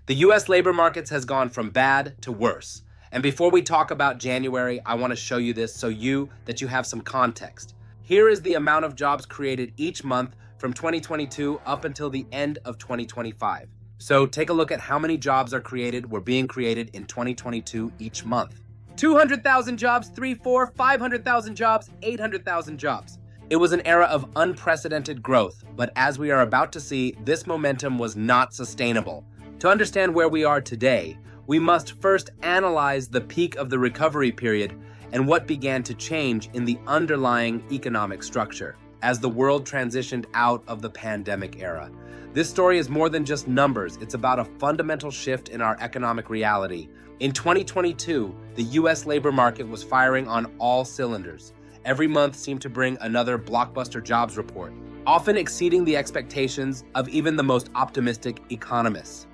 The US labor markets has gone from bad to worse. And before we talk about January, I want to show you this so you have some context. Here is the amount of jobs created each month from 2022 up until the end of 2025. So take a look at how many jobs were being created in 2022 each month. 200,000 jobs, 500,000 jobs, 800,000 jobs. It was an era of unprecedented growth, but as we are about to see, this momentum was not sustainable. To understand where we are today, we must first analyze the peak of the recovery period and what began to change in the underlying economic structure as the world transitioned out of the pandemic era. This story is more than just numbers, it's about a fundamental shift in our economic reality. In 2022, the US labor market was firing on all cylinders. Every month seemed to bring another blockbuster jobs report, often exceeding the expectations of even the most optimistic economists.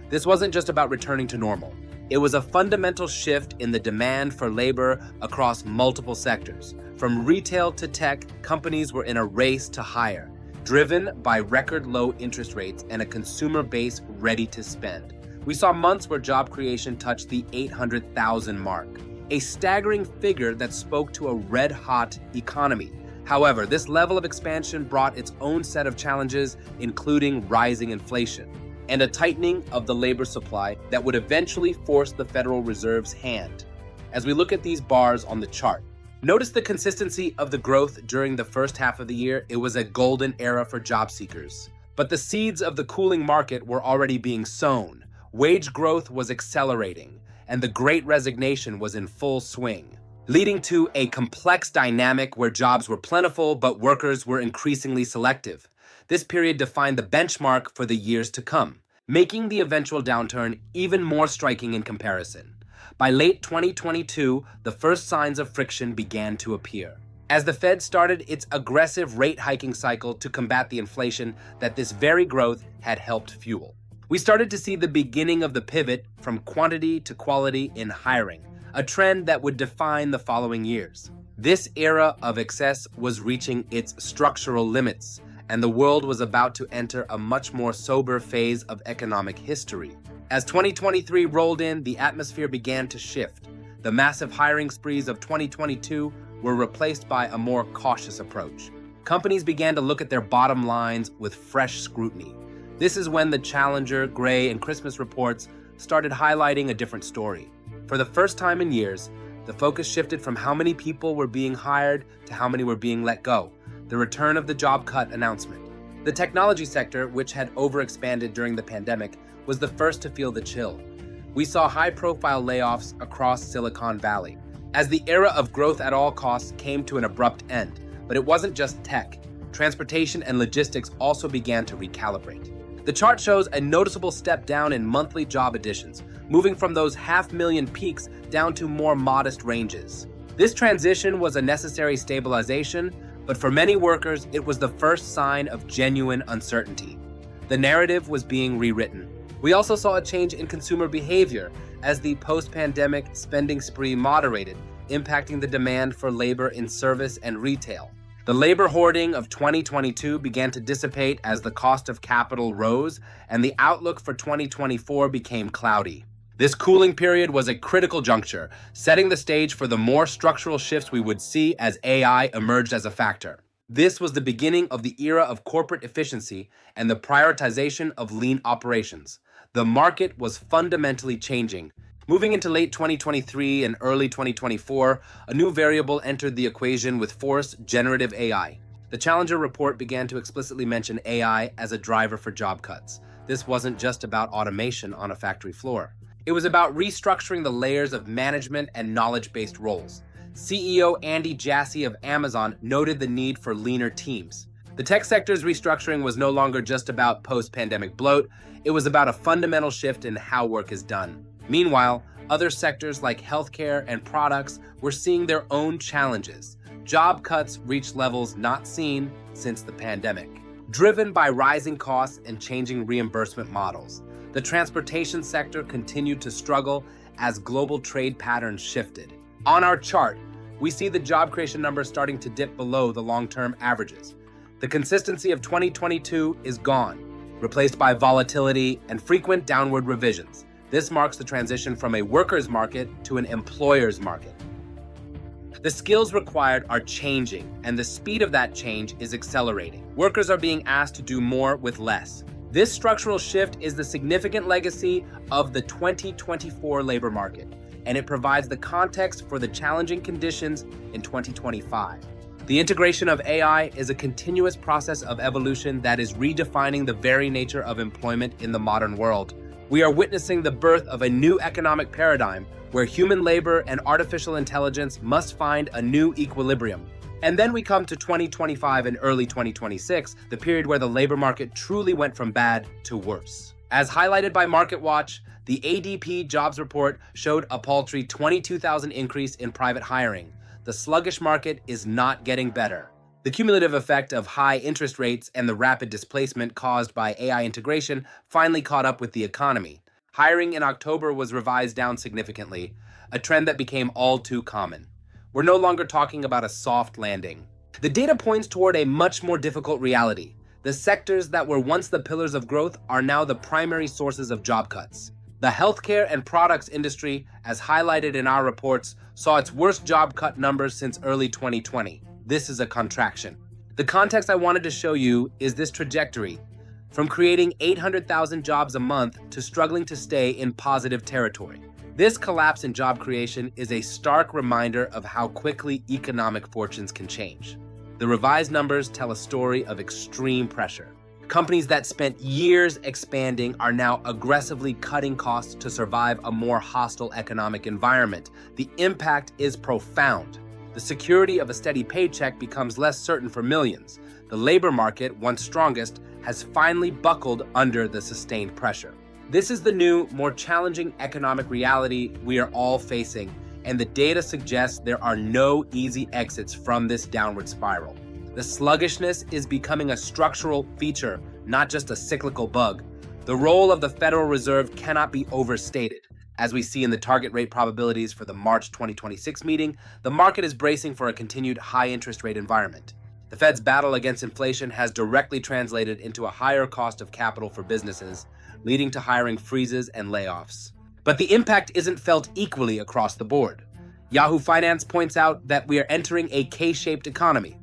This wasn't just about returning to normal. It was a fundamental shift in the demand for labor across multiple sectors. From retail to tech, companies were in a race to hire, driven by record low interest rates and a consumer base ready to spend. We saw months where job creation touched the 800,000 mark, a staggering figure that spoke to a red-hot economy. However, this level of expansion brought its own set of challenges, including rising inflation and a tightening of the labor supply that would eventually force the Federal Reserve's hand. As we look at these bars on the chart, notice the consistency of the growth during the first half of the year. It was a golden era for job seekers. But the seeds of the cooling market were already being sown. Wage growth was accelerating, and the Great Resignation was in full swing, leading to a complex dynamic where jobs were plentiful but workers were increasingly selective. This period defined the benchmark for the years to come, making the eventual downturn even more striking in comparison. By late 2022, the first signs of friction began to appear, as the Fed started its aggressive rate hiking cycle to combat the inflation that this very growth had helped fuel. We started to see the beginning of the pivot from quantity to quality in hiring, a trend that would define the following years. This era of excess was reaching its structural limits, and the world was about to enter a much more sober phase of economic history. As 2023 rolled in, the atmosphere began to shift. The massive hiring sprees of 2022 were replaced by a more cautious approach. Companies began to look at their bottom lines with fresh scrutiny. This is when the Challenger, Gray, and Christmas reports started highlighting a different story. For the first time in years, the focus shifted from how many people were being hired to how many were being let go. The return of the job cut announcement. The technology sector, which had overexpanded during the pandemic, was the first to feel the chill. We saw high-profile layoffs across Silicon Valley, as the era of growth at all costs came to an abrupt end. But it wasn't just tech. Transportation and logistics also began to recalibrate. The chart shows a noticeable step down in monthly job additions, moving from those 500,000 peaks down to more modest ranges. This transition was a necessary stabilization, but for many workers, it was the first sign of genuine uncertainty. The narrative was being rewritten. We also saw a change in consumer behavior as the post-pandemic spending spree moderated, impacting the demand for labor in service and retail. The labor hoarding of 2022 began to dissipate as the cost of capital rose, and the outlook for 2024 became cloudy. This cooling period was a critical juncture, setting the stage for the more structural shifts we would see as AI emerged as a factor. This was the beginning of the era of corporate efficiency and the prioritization of lean operations. The market was fundamentally changing. Moving into late 2023 and early 2024, a new variable entered the equation with force: generative AI. The Challenger report began to explicitly mention AI as a driver for job cuts. This wasn't just about automation on a factory floor. It was about restructuring the layers of management and knowledge-based roles. CEO Andy Jassy of Amazon noted the need for leaner teams. The tech sector's restructuring was no longer just about post-pandemic bloat, it was about a fundamental shift in how work is done. Meanwhile, other sectors like healthcare and products were seeing their own challenges. Job cuts reached levels not seen since the pandemic, driven by rising costs and changing reimbursement models. The transportation sector continued to struggle as global trade patterns shifted. On our chart, we see the job creation numbers starting to dip below the long-term averages. The consistency of 2022 is gone. replaced by volatility and frequent downward revisions. This marks the transition from a worker's market to an employer's market. The skills required are changing, and the speed of that change is accelerating. Workers are being asked to do more with less. This structural shift is the significant legacy of the 2024 labor market, and it provides the context for the challenging conditions in 2025. The integration of AI is a continuous process of evolution that is redefining the very nature of employment in the modern world. We are witnessing the birth of a new economic paradigm where human labor and artificial intelligence must find a new equilibrium. And then we come to 2025 and early 2026, the period where the labor market truly went from bad to worse. As highlighted by MarketWatch, the ADP jobs report showed a paltry 22,000 increase in private hiring. The sluggish market is not getting better. The cumulative effect of high interest rates and the rapid displacement caused by AI integration finally caught up with the economy. Hiring in October was revised down significantly, a trend that became all too common. We're no longer talking about a soft landing. The data points toward a much more difficult reality. The sectors that were once the pillars of growth are now the primary sources of job cuts. The healthcare and products industry, as highlighted in our reports, saw its worst job cut numbers since early 2020. This is a contraction. The context I wanted to show you is this trajectory, from creating 800,000 jobs a month to struggling to stay in positive territory. This collapse in job creation is a stark reminder of how quickly economic fortunes can change. The revised numbers tell a story of extreme pressure. Companies that spent years expanding are now aggressively cutting costs to survive a more hostile economic environment. The impact is profound. The security of a steady paycheck becomes less certain for millions. The labor market, once strongest, has finally buckled under the sustained pressure. This is the new, more challenging economic reality we are all facing, and the data suggests there are no easy exits from this downward spiral. The sluggishness is becoming a structural feature, not just a cyclical bug. The role of the Federal Reserve cannot be overstated. As we see in the target rate probabilities for the March 2026 meeting, the market is bracing for a continued high interest rate environment. The Fed's battle against inflation has directly translated into a higher cost of capital for businesses, leading to hiring freezes and layoffs. But the impact isn't felt equally across the board. Yahoo Finance points out that we are entering a K-shaped economy.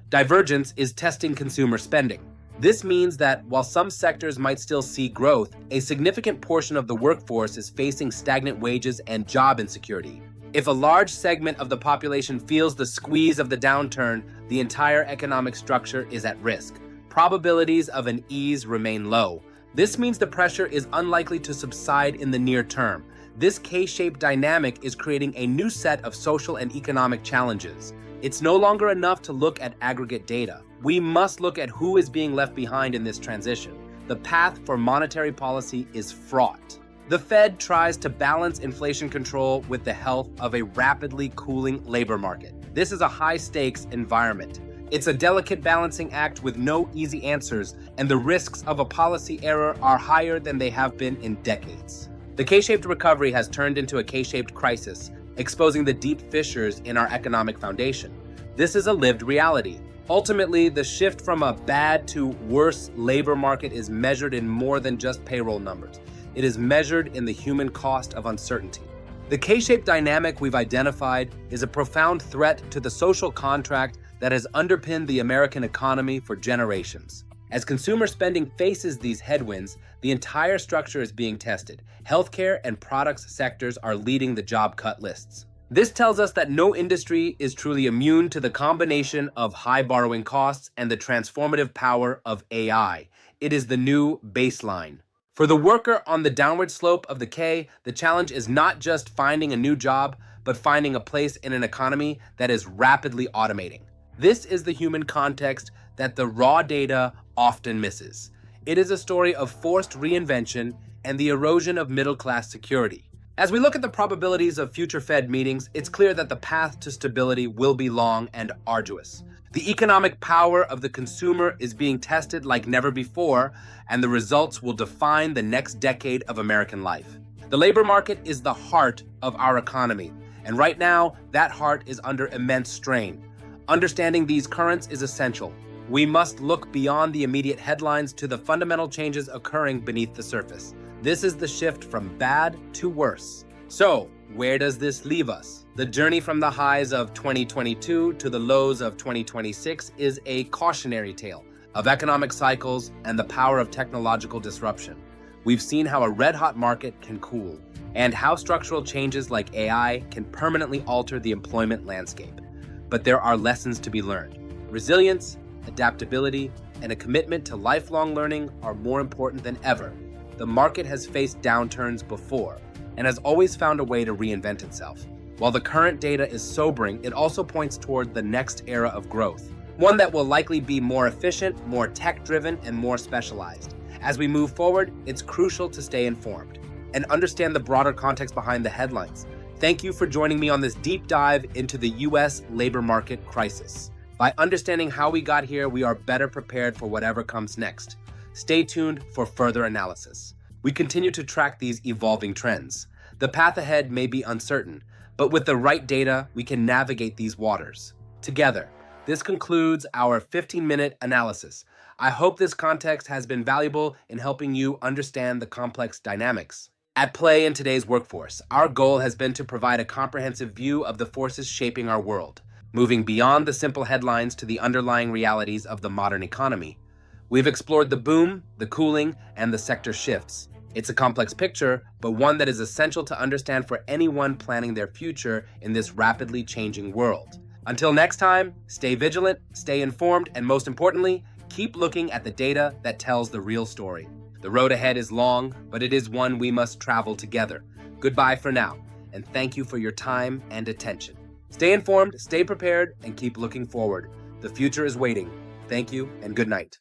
Divergence is testing consumer spending. This means that while some sectors might still see growth, a significant portion of the workforce is facing stagnant wages and job insecurity. If a large segment of the population feels the squeeze of the downturn, the entire economic structure is at risk. Probabilities of an ease remain low. This means the pressure is unlikely to subside in the near term. This K-shaped dynamic is creating a new set of social and economic challenges. It's no longer enough to look at aggregate data. We must look at who is being left behind in this transition. The path for monetary policy is fraught. The Fed tries to balance inflation control with the health of a rapidly cooling labor market. This is a high-stakes environment. It's a delicate balancing act with no easy answers, and the risks of a policy error are higher than they have been in decades. The K-shaped recovery has turned into a K-shaped crisis, exposing the deep fissures in our economic foundation. This is a lived reality. Ultimately, the shift from a bad to worse labor market is measured in more than just payroll numbers. It is measured in the human cost of uncertainty. The K-shaped dynamic we've identified is a profound threat to the social contract that has underpinned the American economy for generations. As consumer spending faces these headwinds, the entire structure is being tested. Healthcare and products sectors are leading the job cut lists. This tells us that no industry is truly immune to the combination of high borrowing costs and the transformative power of AI. It is the new baseline. For the worker on the downward slope of the K, the challenge is not just finding a new job, but finding a place in an economy that is rapidly automating. This is the human context that the raw data often misses. It is a story of forced reinvention and the erosion of middle-class security. As we look at the probabilities of future Fed meetings, it's clear that the path to stability will be long and arduous. The economic power of the consumer is being tested like never before, and the results will define the next decade of American life. The labor market is the heart of our economy, and right now, that heart is under immense strain. Understanding these currents is essential. We must look beyond the immediate headlines to the fundamental changes occurring beneath the surface. This is the shift from bad to worse. So, where does this leave us? The journey from the highs of 2022 to the lows of 2026 is a cautionary tale of economic cycles and the power of technological disruption. We've seen how a red-hot market can cool, and how structural changes like AI can permanently alter the employment landscape. But there are lessons to be learned. Resilience, adaptability, and a commitment to lifelong learning are more important than ever. The market has faced downturns before and has always found a way to reinvent itself. While the current data is sobering, it also points toward the next era of growth, one that will likely be more efficient, more tech-driven, and more specialized. As we move forward, it's crucial to stay informed and understand the broader context behind the headlines. Thank you for joining me on this deep dive into the U.S. labor market crisis. By understanding how we got here, we are better prepared for whatever comes next. Stay tuned for further analysis. We continue to track these evolving trends. The path ahead may be uncertain, but with the right data, we can navigate these waters. Together, this concludes our 15-minute analysis. I hope this context has been valuable in helping you understand the complex dynamics at play in today's workforce. Our goal has been to provide a comprehensive view of the forces shaping our world, moving beyond the simple headlines to the underlying realities of the modern economy. We've explored the boom, the cooling, and the sector shifts. It's a complex picture, but one that is essential to understand for anyone planning their future in this rapidly changing world. Until next time, stay vigilant, stay informed, and most importantly, keep looking at the data that tells the real story. The road ahead is long, but it is one we must travel together. Goodbye for now, and thank you for your time and attention. Stay informed, stay prepared, and keep looking forward. The future is waiting. Thank you, and good night.